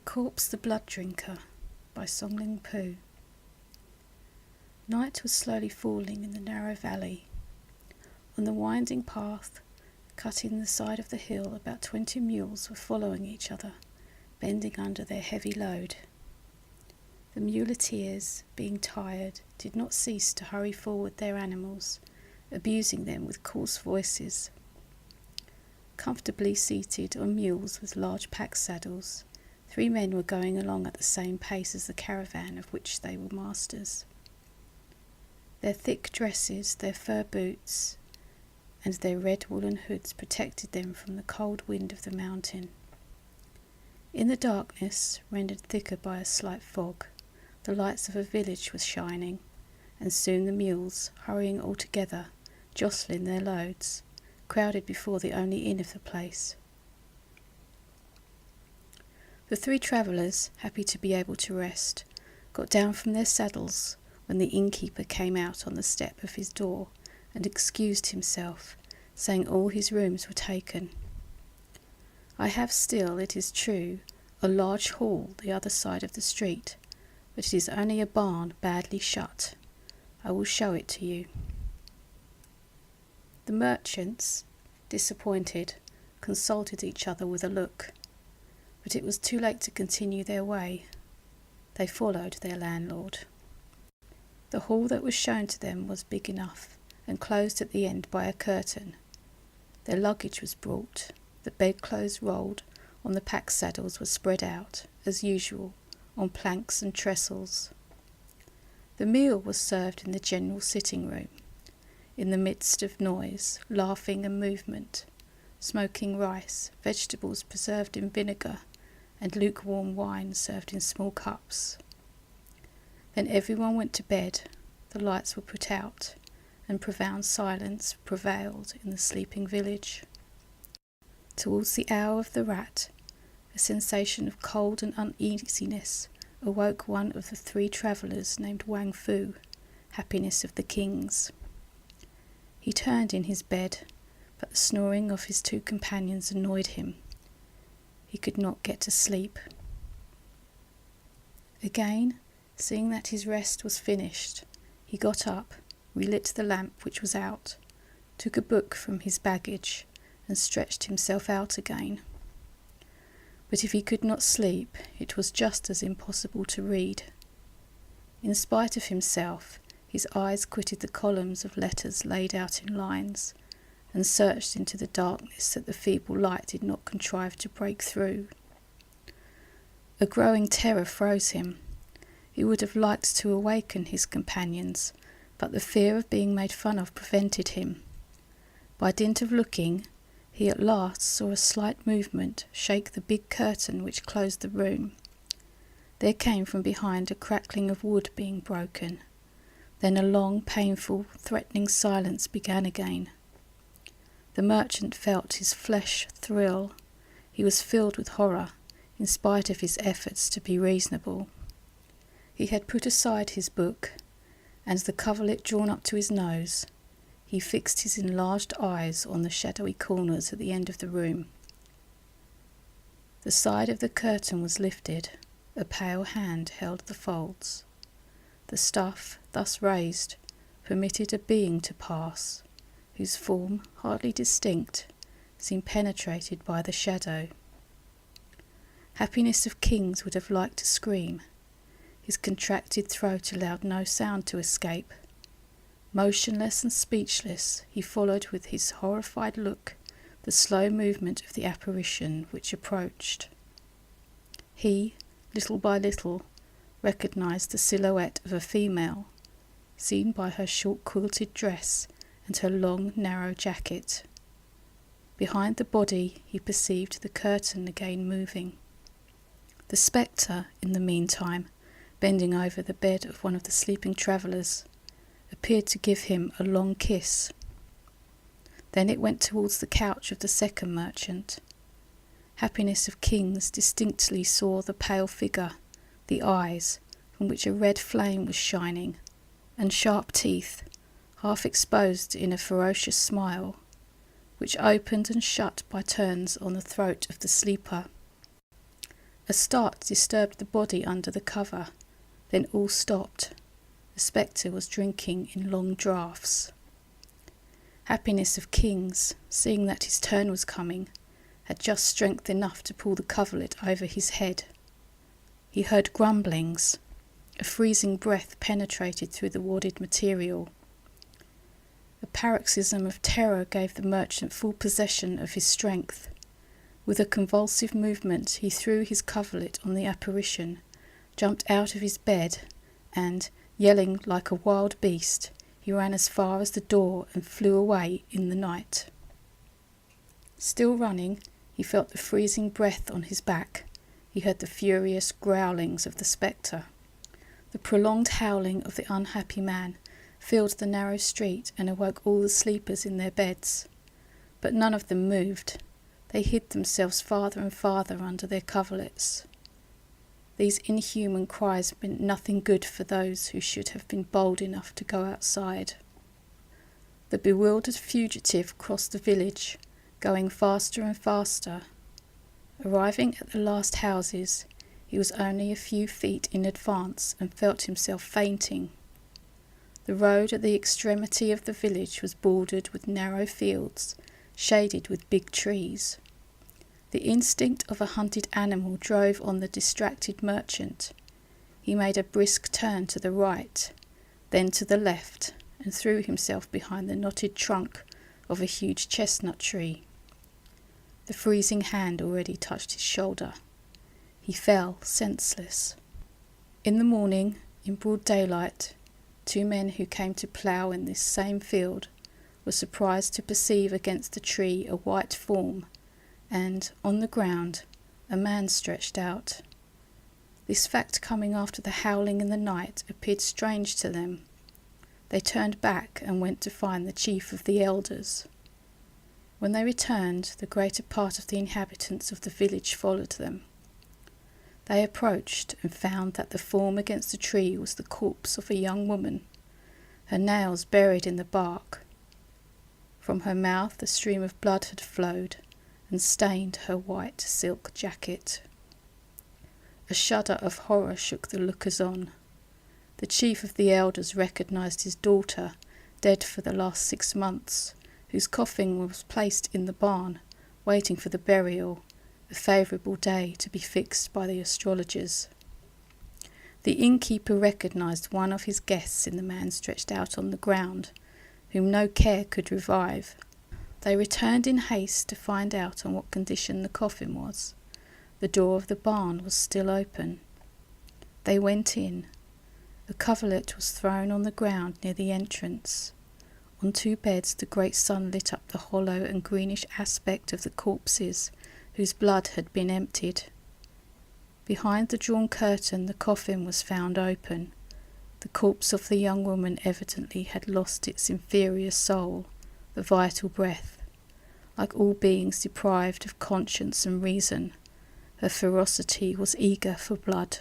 Corpse the Blood Drinker by Songling Pu. Night was slowly falling in the narrow valley. On the winding path, cutting the side of the hill, about 20 mules were following each other, bending under their heavy load. The muleteers, being tired, did not cease to hurry forward their animals, abusing them with coarse voices. Comfortably seated on mules with large pack saddles, 3 men were going along at the same pace as the caravan of which they were masters. Their thick dresses, their fur boots, and their red woolen hoods protected them from the cold wind of the mountain. In the darkness, rendered thicker by a slight fog, the lights of a village were shining, and soon the mules, hurrying all together, jostling their loads, crowded before the only inn of the place. The 3 travellers, happy to be able to rest, got down from their saddles when the innkeeper came out on the step of his door and excused himself, saying all his rooms were taken. I have still, it is true, a large hall the other side of the street, but it is only a barn badly shut. I will show it to you. The merchants, disappointed, consulted each other with a look, but it was too late to continue their way. They followed their landlord. The hall that was shown to them was big enough, and closed at the end by a curtain. Their luggage was brought, the bedclothes rolled on the pack saddles were spread out, as usual, on planks and trestles. The meal was served in the general sitting room, in the midst of noise, laughing and movement, smoking rice, vegetables preserved in vinegar, and lukewarm wine served in small cups. Then everyone went to bed, the lights were put out, and profound silence prevailed in the sleeping village. Towards the hour of the rat, a sensation of cold and uneasiness awoke one of the 3 travellers named Wang Fu, happiness of the kings. He turned in his bed, but the snoring of his 2 companions annoyed him. He could not get to sleep. Again, seeing that his rest was finished, he got up, relit the lamp which was out, took a book from his baggage, and stretched himself out again. But if he could not sleep, it was just as impossible to read. In spite of himself, his eyes quitted the columns of letters laid out in lines, and searched into the darkness that the feeble light did not contrive to break through. A growing terror froze him. He would have liked to awaken his companions, but the fear of being made fun of prevented him. By dint of looking, he at last saw a slight movement shake the big curtain which closed the room. There came from behind a crackling of wood being broken. Then a long, painful, threatening silence began again. The merchant felt his flesh thrill. He was filled with horror, in spite of his efforts to be reasonable. He had put aside his book, and the coverlet drawn up to his nose, he fixed his enlarged eyes on the shadowy corners at the end of the room. The side of the curtain was lifted, a pale hand held the folds. The stuff, thus raised, permitted a being to pass, whose form, hardly distinct, seemed penetrated by the shadow. Happiness of Kings would have liked to scream. His contracted throat allowed no sound to escape. Motionless and speechless, he followed with his horrified look the slow movement of the apparition which approached. He, little by little, recognized the silhouette of a female, seen by her short quilted dress and her long, narrow jacket. Behind the body he perceived the curtain again moving. The spectre, in the meantime, bending over the bed of one of the sleeping travellers, appeared to give him a long kiss. Then it went towards the couch of the second merchant. Happiness of Kings distinctly saw the pale figure, the eyes, from which a red flame was shining, and sharp teeth, half exposed in a ferocious smile, which opened and shut by turns on the throat of the sleeper. A start disturbed the body under the cover. Then all stopped. The spectre was drinking in long draughts. Happiness of Kings, seeing that his turn was coming, had just strength enough to pull the coverlet over his head. He heard grumblings. A freezing breath penetrated through the wadded material. A paroxysm of terror gave the merchant full possession of his strength. With a convulsive movement he threw his coverlet on the apparition, jumped out of his bed, and, yelling like a wild beast, he ran as far as the door and flew away in the night. Still running, he felt the freezing breath on his back. He heard the furious growlings of the spectre. The prolonged howling of the unhappy man filled the narrow street and awoke all the sleepers in their beds. But none of them moved. They hid themselves farther and farther under their coverlets. These inhuman cries meant nothing good for those who should have been bold enough to go outside. The bewildered fugitive crossed the village, going faster and faster. Arriving at the last houses, he was only a few feet in advance and felt himself fainting. The road at the extremity of the village was bordered with narrow fields, shaded with big trees. The instinct of a hunted animal drove on the distracted merchant. He made a brisk turn to the right, then to the left, and threw himself behind the knotted trunk of a huge chestnut tree. The freezing hand already touched his shoulder. He fell senseless. In the morning, in broad daylight, 2 men who came to plough in this same field were surprised to perceive against the tree a white form, and, on the ground, a man stretched out. This fact coming after the howling in the night appeared strange to them. They turned back and went to find the chief of the elders. When they returned, the greater part of the inhabitants of the village followed them. They approached and found that the form against the tree was the corpse of a young woman, her nails buried in the bark. From her mouth a stream of blood had flowed and stained her white silk jacket. A shudder of horror shook the lookers-on. The chief of the elders recognised his daughter, dead for the last 6 months, whose coffin was placed in the barn, waiting for the burial, a favourable day to be fixed by the astrologers. The innkeeper recognised one of his guests in the man stretched out on the ground, whom no care could revive. They returned in haste to find out on what condition the coffin was. The door of the barn was still open. They went in. The coverlet was thrown on the ground near the entrance. On 2 beds the great sun lit up the hollow and greenish aspect of the corpses, whose blood had been emptied. Behind the drawn curtain the coffin was found open. The corpse of the young woman evidently had lost its inferior soul, the vital breath. Like all beings deprived of conscience and reason, her ferocity was eager for blood.